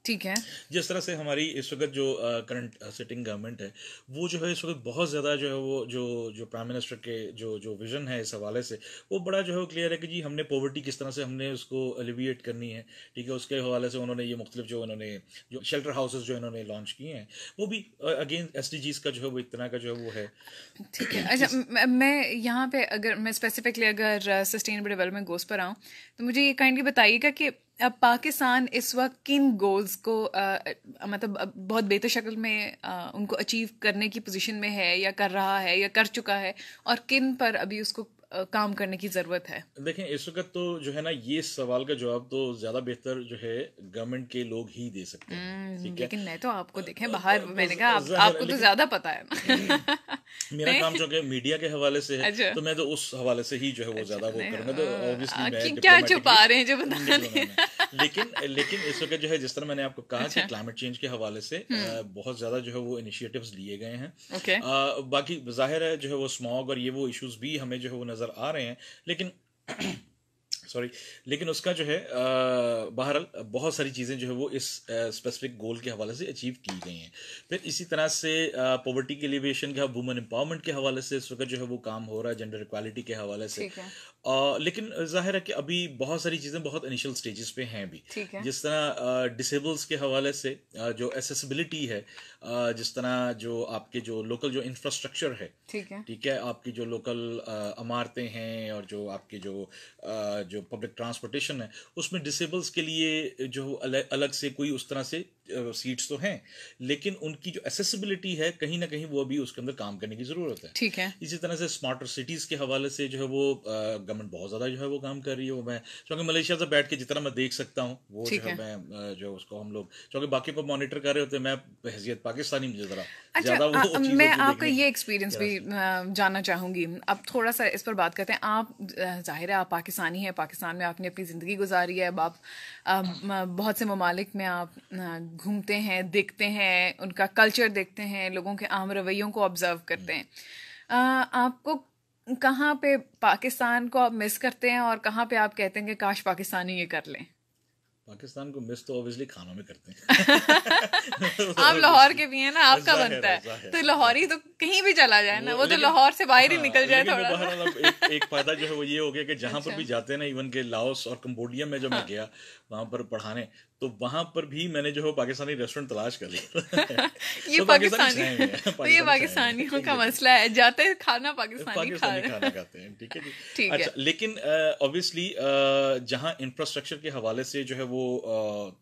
ठीक है। जिस तरह से हमारी इस वक्त जो करंट सिटिंग गवर्नमेंट है, वो जो है इस वक्त बहुत ज़्यादा जो है वो जो प्राइम मिनिस्टर के जो विजन है इस हवाले से, वो बड़ा जो है वो क्लियर है कि जी हमने पॉवर्टी किस तरह से हमने उसको एलिविएट करनी है, ठीक है। उसके हवाले से उन्होंने ये मुख्तलिफ जो उन्होंने जो शेल्टर हाउसेज जो इन्होंने लॉन्च किए हैं, वो भी अगेन SDGs का जो है वो एक तरह का जो है वो है। ठीक है। अच्छा, मैं यहाँ पे अगर मैं स्पेसिफिकली अगर सस्टेनेबल डेवलपमेंट गोल्स पर आऊँ, तो मुझे ये काइंडली बताइएगा कि अब पाकिस्तान इस वक्त किन गोल्स को मतलब बहुत बेहतर शक्ल में उनको अचीव करने की पोजीशन में है, या कर रहा है, या कर चुका है, और किन पर अभी उसको काम करने की ज़रूरत है? देखें, इस वक्त तो जो है ना, ये सवाल का जवाब तो ज़्यादा बेहतर जो है गवर्नमेंट के लोग ही दे सकते हैं, ठीक है। लेकिन मैं तो आपको देखें बाहर, मैंने कहा आपको तो ज़्यादा पता है ना। मेरा काम जो है मीडिया के हवाले से है, तो मैं तो उस हवाले से ही जो है वो ज़्यादा वो करूँगा। तो ऑब्वियसली मैं क्या छुपा रहे हैं जो बता रहे हैं। लेकिन इस वक्त जो है जिस तरह मैंने आपको कहा कि क्लाइमेट चेंज के हवाले से बहुत ज़्यादा जो है वो इनिशिएटिव्स लिए गए हैं। बाकी जाहिर है जो है वो स्मॉग और ये वो इश्यूज भी हमें जो है वो नज़र आ रहे हैं, लेकिन लेकिन उसका जो है बहरहाल बहुत सारी चीज़ें जो है वो इस स्पेसिफिक गोल के हवाले से अचीव की गई हैं। फिर इसी तरह से पॉवर्टी के एलिवेशन का, वुमेन एम्पावरमेंट के हवाले से इस वक्त जो है वो काम हो रहा है, जेंडर इक्वालिटी के हवाले से। लेकिन जाहिर है कि अभी बहुत सारी चीज़ें बहुत इनिशियल स्टेजेस पे हैं भी, जिस तरह डिसेबल्स के हवाले से जो एसेसिबिलिटी है, जिस तरह जो आपके जो लोकल जो इंफ्रास्ट्रक्चर है, ठीक है, आपकी जो लोकल इमारतें हैं और जो आपके जो पब्लिक ट्रांसपोर्टेशन है, उसमें डिसेबल्स के लिए जो अलग से कोई उस तरह से सीट्स तो हैं, लेकिन उनकी जो एसेसिबिलिटी है कहीं ना कहीं वो अभी उसके अंदर काम करने की ज़रूरत है। ठीक है। इसी तरह से स्मार्टर सिटीज़ के हवाले से जो है वो गवर्नमेंट बहुत ज़्यादा जो है वो काम कर रही है। वो मैं क्योंकि मलेशिया से बैठ के जितना मैं देख सकता हूँ वो जो है मैं जो उसको हम लोग क्योंकि बाकी को मॉनिटर कर रहे होते हैं, मैं बहैसियत पाकिस्तानी मुझे ज़रा अच्छा, मैं आपका ये एक्सपीरियंस भी जानना चाहूँगी। अब थोड़ा सा इस पर बात करते हैं। आप जाहिर है आप पाकिस्तानी हैं, पाकिस्तान में आपने अपनी ज़िंदगी गुजारी है, अब आप बहुत से ममालिक में आप घूमते हैं, देखते हैं, उनका कल्चर देखते हैं, लोगों के आम रवैयों को ऑब्जर्व करते हैं। आपको कहाँ पे पाकिस्तान को आप मिस करते हैं और कहाँ पे आप कहते हैं कि काश पाकिस्तानी ये कर लें? पाकिस्तान को मिस तो ऑब्वियसली खानों में करते हैं। आप लाहौर के भी हैं ना, आपका बनता है, तो लाहौरी तो कहीं भी चला जाए ना, वो तो लाहौर से बाहर ही निकल जाए थोड़ा। एक फायदा जो है वो ये हो गया कि जहाँ पर भी जाते हैं ना, इवन के लाओस और कंबोडिया में जब मैं गया वहाँ पर पढ़ाने, तो वहाँ पर भी मैंने जो है पाकिस्तानी रेस्टोरेंट तलाश कर लिया। ये पाकिस्तानियों का मसला है, जाते हैं खाना पाकिस्तानी खाना खाते हैं, ठीक है जी। अच्छा, लेकिन ऑब्वियसली जहाँ इंफ्रास्ट्रक्चर के हवाले से जो है वो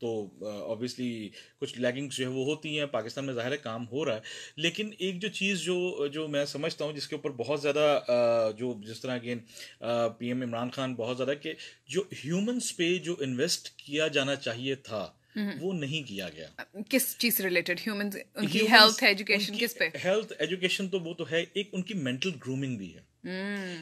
तो ऑब्वियसली कुछ लैगिंग्स जो है वो होती हैं। पाकिस्तान में ज़ाहिर है काम हो रहा है, लेकिन एक जो चीज़ जो मैं समझता हूँ जिसके ऊपर बहुत ज़्यादा जो जिस तरह के PM इमरान खान बहुत ज़्यादा कि जो ह्यूमन्स पे जो इन्वेस्ट किया जाना चाहिए था वो नहीं किया गया। किस चीज से रिलेटेड? ह्यूमन, उनकी हेल्थ एजुकेशन, किस पे? हेल्थ एजुकेशन तो वो तो है, एक उनकी मेंटल ग्रूमिंग भी है,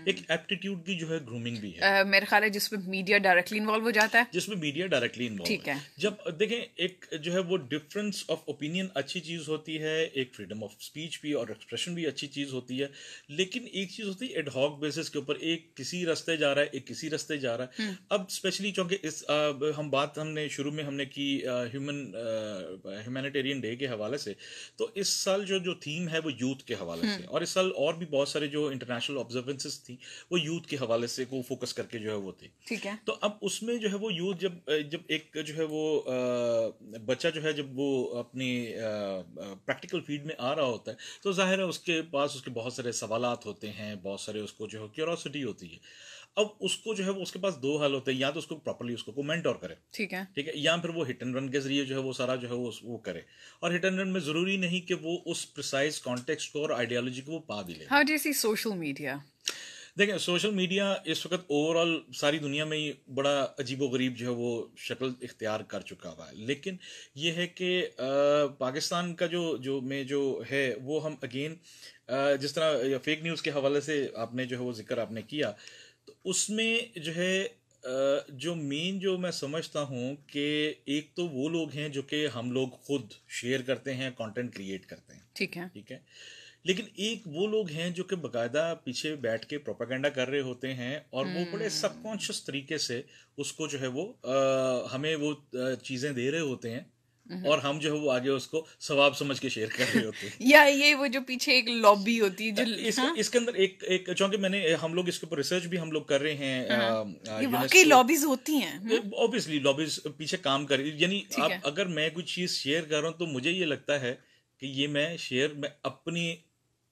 एक एप्टीट्यूड की जो है ग्रूमिंग भी है। मेरे ख्याल है जिसमें मीडिया डायरेक्टली इन्वॉल्व हो जाता है, जिसमें मीडिया डायरेक्टली इन्वॉल्व, ठीक है। जब देखें एक जो है वो डिफरेंस ऑफ ओपिनियन अच्छी चीज़ होती है, एक फ्रीडम ऑफ स्पीच भी और एक्सप्रेशन भी अच्छी चीज़ होती है, लेकिन एक चीज़ होती है एडहॉक बेसिस के ऊपर, एक किसी रास्ते जा रहा है, एक किसी रास्ते जा रहा है। अब स्पेशली चूँकि इस हमने शुरू में हमने की ह्यूमैनिटेरियन डे के हवाले से, तो इस साल जो थीम है वो यूथ के हवाले से, और इस साल और भी बहुत सारे जो इंटरनेशनल ऑब्जर्वेंसेस थी वो यूथ के हवाले से को फोकस करके जो है वो थी। ठीक है। तो अब उसमें जो है वो यूथ जब जब एक जो है वो बच्चा जो है जब वो अपनी प्रैक्टिकल फील्ड में आ रहा होता है तो जाहिर है उसके पास उसके बहुत सारे सवालात होते हैं, बहुत सारे उसको जो है क्यूरोसिटी होती है। अब उसको जो है वो उसके पास दो हाल होते हैं, या तो उसको प्रॉपर्ली उसको को मेंटोर करे, ठीक है। ठीक है, या फिर वो हिट एंड रन के जरिए जो है वो सारा जो है वो करे। और हिट एंड रन में जरूरी नहीं कि वो उस प्रिसाइज कॉन्टेक्स्ट को और आइडियोलॉजी को वो पा भी ले। How do you see social media? देखें, सोशल मीडिया इस वक्त ओवरऑल सारी दुनिया में ही बड़ा अजीबोगरीब जो है वो शक्ल इख्तियार कर चुका हुआ है। लेकिन ये है कि पाकिस्तान का जो है वो हम अगेन जिस तरह फेक न्यूज़ के हवाले से आपने जो है वो जिक्र आपने किया, तो उसमें जो है जो मेन जो मैं समझता हूँ कि एक तो वो लोग हैं जो कि हम लोग खुद शेयर करते हैं, कंटेंट क्रिएट करते हैं, ठीक है। ठीक है। लेकिन एक वो लोग हैं जो कि बकायदा पीछे बैठ के प्रोपेगेंडा कर रहे होते हैं और वो बड़े सबकॉन्शियस तरीके से उसको जो है वो हमें वो चीज़ें दे रहे होते हैं और हम जो है वो आगे उसको सवाब समझ के शेयर कर रहे होते हैं। या ये वो जो पीछे एक लॉबी होती है जो इसके अंदर एक चूंकि मैंने हम लोग इसके ऊपर रिसर्च भी हम लोग कर रहे हैं, ये वाकई लॉबीज होती हैं। ऑब्वियसली लॉबीज पीछे काम कर रही, यानी आप अगर मैं कुछ चीज शेयर कर रहा हूँ तो मुझे ये लगता है कि ये मैं अपनी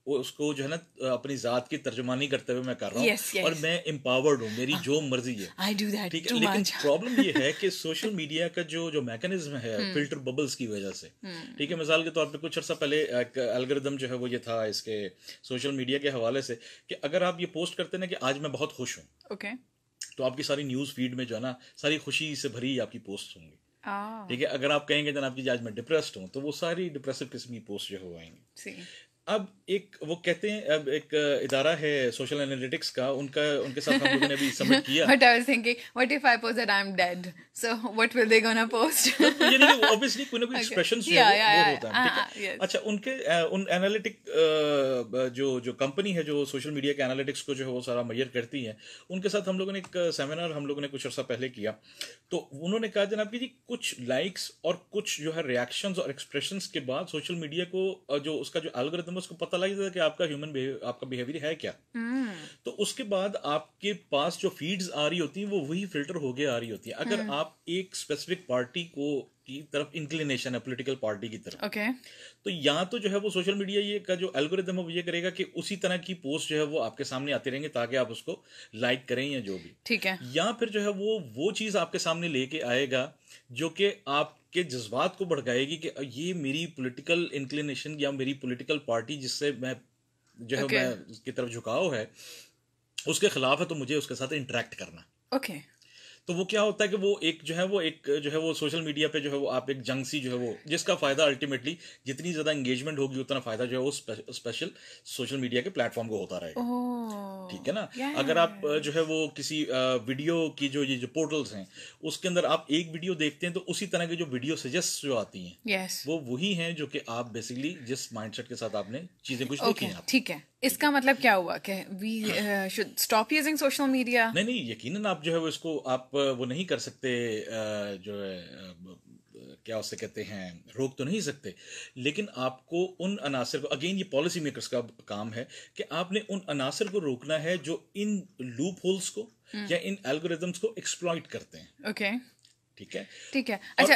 उसको जो है ना अपनी जात की तर्जुमानी करते हुए मैं कर रहा हूँ और मैं एम्पावर्ड हूँ, मेरी जो मर्जी है, आई डू दैट, ठीक है। लेकिन प्रॉब्लम ये है कि सोशल मीडिया का जो मैकेनिज्म है फिल्टर बबल्स की वजह से, ठीक है। मिसाल के तौर पे कुछ अर्सा पहले एक एल्गोरिदम जो है वो ये था इसके सोशल मीडिया के हवाले से कि अगर आप ये पोस्ट करते ना कि आज मैं बहुत खुश हूँ, ओके, तो आपकी सारी न्यूज फीड में जो है ना सारी खुशी से भरी आपकी पोस्ट होंगी, ठीक है। अगर आप कहेंगे जनाब की आज मैं डिप्रेस्ड हूँ, तो वो सारी डिप्रेसिव किस्म की पोस्ट जो है वो आएंगी। अब एक वो कहते हैं, अब एक इदारा है सोशल एनालिटिक्स का, उनके साथ हम लोगों ने अभी सबमिट किया। But I was thinking, what if I post that I'm dead? So what will they gonna post? ये नहीं कि ऑब्वियसली कोई ना कोई एक्सप्रेशन जो है वो होता है, ठीक है। अच्छा, उन एनालिटिक जो कंपनी है जो सोशल मीडिया के एनालिटिक्स को जो है वो सारा मेजर करती है, उनके साथ हम लोगों ने एक सेमिनार हम लोगों ने कुछ अर्सा पहले किया। तो उन्होंने कहा जनाब कि जी कुछ लाइक्स और कुछ जो है रिएक्शंस और एक्सप्रेशंस के बाद सोशल मीडिया को जो उसका जो एल्गोरिथम उसको पता लग जाता है कि आपका बिहेवियर है क्या। तो उसके बाद आपके पास जो फीड्स आ रही होती हैं वो वही फिल्टर होके आ रही होती है। अगर आप एक स्पेसिफिक पार्टी की तरफ इंक्लिनेशन है, पॉलिटिकल पार्टी की तरफ, okay. तो यहाँ तो जो है वो सोशल मीडिया ये का जो एल्गोरिथम है वो ये करेगा कि उसी तरह की पोस्ट जो है वो आपके सामने आते रहेंगे ताकि आप उसको लाइक करें या जो भी, ठीक है। या फिर जो है वो चीज आपके सामने लेके आएगा जो कि आपके जज्बात को भड़काएगी कि ये मेरी पॉलिटिकल इंक्लिनेशन या मेरी पॉलिटिकल पार्टी जिससे मैं जो है मैं उसकी तरफ झुकाव है उसके खिलाफ है, तो मुझे उसके साथ इंटरेक्ट करना। ओके। तो वो क्या होता है कि वो एक जो है वो सोशल मीडिया पे जो है वो आप एक जंग सी जो है वो जिसका फायदा अल्टीमेटली जितनी ज्यादा एंगेजमेंट होगी उतना फायदा जो है वो स्पेशल सोशल मीडिया के प्लेटफॉर्म को होता रहेगा, ठीक है ना। अगर आप जो है वो किसी वीडियो की ये जो पोर्टल्स हैं उसके अंदर आप एक वीडियो देखते हैं तो उसी तरह की जो वीडियो सजेस्ट जो आती हैं वो वही हैं जो कि आप बेसिकली जिस माइंडसेट के साथ आपने चीजें कुछ देखी हैं। ठीक है, इसका मतलब क्या हुआ कि we should stop using social media? नहीं, यकीनन आप जो है वो इसको आप वो नहीं कर सकते, जो है क्या उससे कहते हैं रोक तो नहीं सकते, लेकिन आपको उन अनासर को, अगेन ये पॉलिसी मेकर्स का काम है कि आपने उन अनासर को रोकना है जो इन लूप होल्स को या इन एल्गोरिथम्स को एक्सप्लॉइट करते हैं। ओके, ठीक है, ठीक है। अच्छा,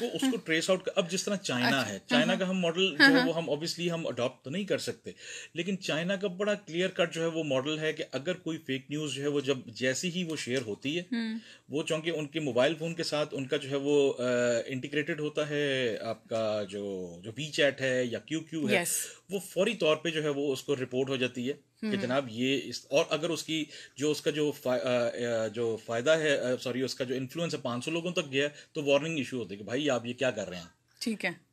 उसको ट्रेस आउट अब जिस तरह चाइना है, चाइना का हम मॉडल जो है वो हम ऑब्वियसली हम अडॉप्ट तो नहीं कर सकते, लेकिन चाइना का बड़ा क्लियर कट जो है वो मॉडल है कि अगर कोई फेक न्यूज जो है वो जब जैसी ही वो शेयर होती है वो चूंकि उनके मोबाइल फोन के साथ उनका जो है वो इंटीग्रेटेड होता है, आपका जो वी चैट है या क्यू है, वो फौरी तौर पे जो है वो उसको रिपोर्ट हो जाती है कि जनाब ये और अगर उसकी उसका जो फायदा है, सॉरी उसका जो इन्फ्लुएंस है 500 लोगों तक गया तो वार्निंग इशू होती है कि भाई आप ये क्या कर रहे हैं,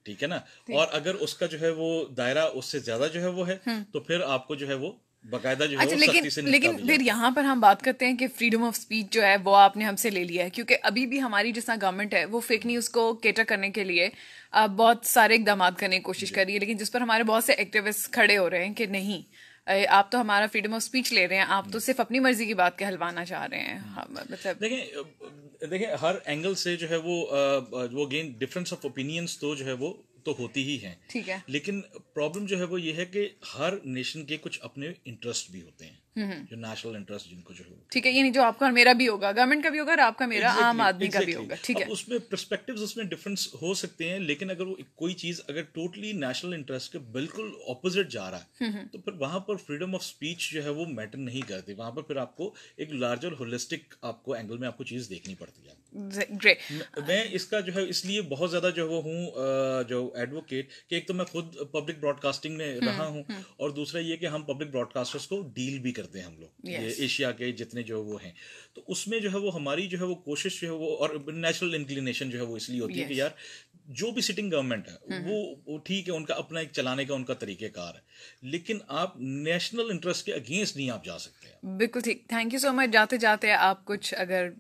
ठीक है ना। और अगर उसका जो है वो दायरा उससे ज्यादा जो है वो है तो फिर आपको जो है वो बकायदा जो है वो सख्ती से लेकिन फिर यहाँ पर हम बात करते हैं कि फ्रीडम ऑफ स्पीच जो है वो आपने हमसे ले लिया है, क्योंकि अभी भी हमारी जिस गवर्नमेंट है वो फेक न्यूज़ को केटर करने के लिए बहुत सारे इकदाम करने की कोशिश कर रही है, लेकिन जिस पर हमारे बहुत से एक्टिविस्ट खड़े हो रहे हैं कि नहीं, आप तो हमारा फ्रीडम ऑफ स्पीच ले रहे हैं, आप तो सिर्फ अपनी मर्जी की बात कहलवाना चाह रहे हैं। मतलब देखें हर एंगल से जो है वो अगेन डिफरेंस ऑफ ओपिनियंस तो जो है वो तो होती ही हैं, ठीक है। लेकिन प्रॉब्लम जो है वो ये है कि हर नेशन के कुछ अपने इंटरेस्ट भी होते हैं, जो नेशनल इंटरेस्ट जिनको जो है। ठीक है, यानी जो आपका और मेरा भी होगा, गवर्नमेंट का भी होगा और आपका मेरा आम आदमी का भी होगा। ठीक है, उसमें पर्सपेक्टिव्स उसमें डिफरेंस हो सकते हैं, लेकिन अगर वो कोई चीज अगर टोटली नेशनल इंटरेस्ट के बिल्कुल ऑपोजिट जा रहा है तो फिर वहां पर फ्रीडम ऑफ स्पीच जो है वो मैटर नहीं करती। वहां पर फिर आपको एक लार्जर होलिस्टिक आपको एंगल में आपको चीज देखनी पड़ती है। ग्रेट। मैं इसका जो है इसलिए बहुत ज्यादा जो है वो हूँ जो एडवोकेट कि एक तो मैं खुद पब्लिक ब्रॉडकास्टिंग में रहा हूँ और दूसरा ये कि हम पब्लिक ब्रॉडकास्टर्स को डील भी करते हैं हम लोग, ये एशिया के जितने जो वो हैं, तो उसमें जो है वो हमारी जो है वो कोशिश जो है वो और नेशनल इंक्लिनेशन जो है वो इसलिए होती है कि यार जो भी सिटिंग गवर्नमेंट है वो ठीक है, उनका अपना एक चलाने का उनका तरीकेकार है, लेकिन आप नेशनल इंटरेस्ट के अगेंस्ट नहीं आप जा सकते हैं। बिल्कुल ठीक, थैंक यू सो मच। जाते जाते आप कुछ अगर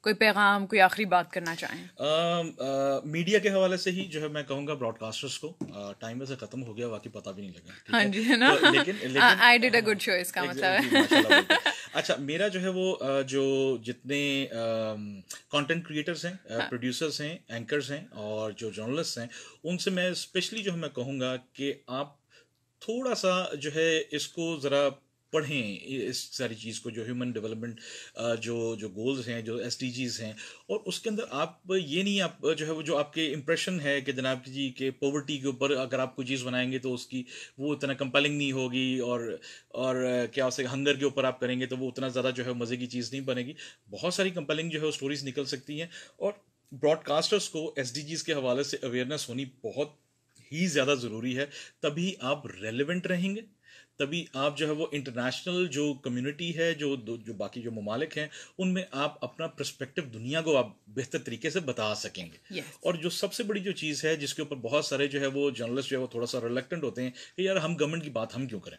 कोई पैगाम, कोई आखिरी बात करना चाहें। मीडिया के हवाले से ही जो है मैं कहूँगा ब्रॉडकास्टर्स को, टाइम वैसे खत्म हो गया, बाकी पता भी नहीं लगा। हाँ जी, है ना, तो, लेकिन I did a good show, इसका मतलब है। अच्छा, मेरा जो है वो जो जितने कंटेंट क्रिएटर्स हैं, प्रोड्यूसर्स हैं, एंकर्स हैं और जो जर्नलिस्ट हैं, उनसे मैं स्पेशली जो है मैं कहूँगा कि आप थोड़ा सा जो है इसको ज़रा पढ़ें, इस सारी चीज़ को, जो ह्यूमन डेवलपमेंट जो गोल्स हैं, जो SDGs हैं, और उसके अंदर आप ये नहीं, आप जो है वो जो आपके इम्प्रेशन है कि जनाब जी के पॉवर्टी के ऊपर अगर आप कोई चीज़ बनाएंगे तो उसकी वो उतना कंपेलिंग नहीं होगी, और क्या उसे हंगर के ऊपर आप करेंगे तो वो उतना ज़्यादा जो है मज़े की चीज़ नहीं बनेगी। बहुत सारी कंपेलिंग जो है वो स्टोरीज निकल सकती हैं, और ब्रॉडकास्टर्स को SDGs के हवाले से अवेयरनेस होनी बहुत ही ज़्यादा ज़रूरी है। तभी आप रेलिवेंट रहेंगे, तभी आप जो है वो इंटरनेशनल जो कम्युनिटी है, जो बाकी जो ममालिक हैं, उनमें आप अपना पर्सपेक्टिव दुनिया को आप बेहतर तरीके से बता सकेंगे। और जो सबसे बड़ी जो चीज़ है जिसके ऊपर बहुत सारे जो है वो जर्नलिस्ट जो है वो थोड़ा सा रिलेक्टेंट होते हैं कि यार हम गवर्नमेंट की बात हम क्यों करें।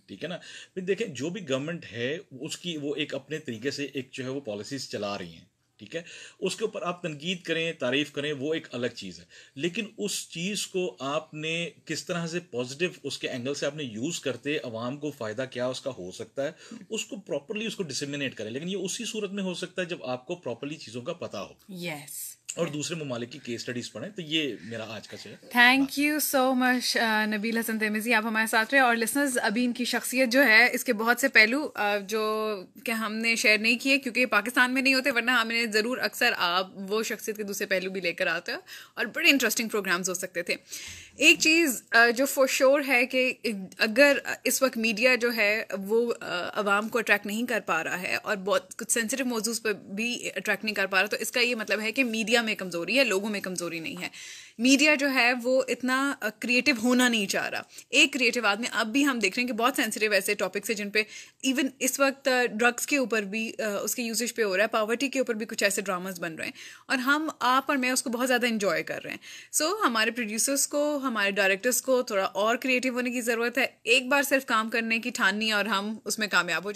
ठीक है ना, फिर देखें जो भी गवर्नमेंट है उसकी वो एक अपने तरीके से एक जो है वो पॉलिसीज चला रही हैं, ठीक है, उसके ऊपर आप तनकीद करें, तारीफ करें, वो एक अलग चीज़ है, लेकिन उस चीज़ को आपने किस तरह से पॉजिटिव उसके एंगल से आपने यूज़ करते अवाम को फ़ायदा क्या उसका हो सकता है, उसको प्रॉपरली उसको डिसमिनेट करें। लेकिन ये उसी सूरत में हो सकता है जब आपको प्रॉपरली चीज़ों का पता हो। यस, और दूसरे ममालिक की केस स्टडीज पढ़ें। तो ये मेरा आज का है। Thank you so much Nabeel Hasan Tahmeezi, आप हमारे साथ रहे। और लिसनर्स, अभी इनकी शख्सियत जो है, इसके बहुत से पहलू जो कि हमने शेयर नहीं किए क्योंकि पाकिस्तान में नहीं होते, वरना हमने ज़रूर अक्सर आप वो शख्सियत के दूसरे पहलू भी लेकर आते हो और बड़े इंटरेस्टिंग प्रोग्राम्स हो सकते थे। एक चीज़ जो फॉर श्योर है कि अगर इस वक्त मीडिया जो है वो आवाम को अट्रैक्ट नहीं कर पा रहा है और बहुत कुछ सेंसिटिव मौजूज़ पर भी अट्रैक्ट नहीं कर पा रहा, तो इसका ये मतलब है कि मीडिया में कमज़ोरी है, लोगों में कमज़ोरी नहीं है। मीडिया जो है वो इतना क्रिएटिव होना नहीं चाह रहा। एक क्रिएटिव आदमी, अब भी हम देख रहे हैं कि बहुत सेंसिटिव ऐसे टॉपिक्स हैं जिन पे इवन इस वक्त ड्रग्स के ऊपर भी उसके यूजेज पे हो रहा है, पॉवर्टी के ऊपर भी कुछ ऐसे ड्रामास बन रहे हैं और हम, आप और मैं उसको बहुत ज़्यादा इंजॉय कर रहे हैं। सो हमारे प्रोड्यूसर्स को, हमारे डायरेक्टर्स को थोड़ा और क्रिएटिव होने की ज़रूरत है। एक बार सिर्फ काम करने की ठानी और हम उसमें कामयाब हो जाए।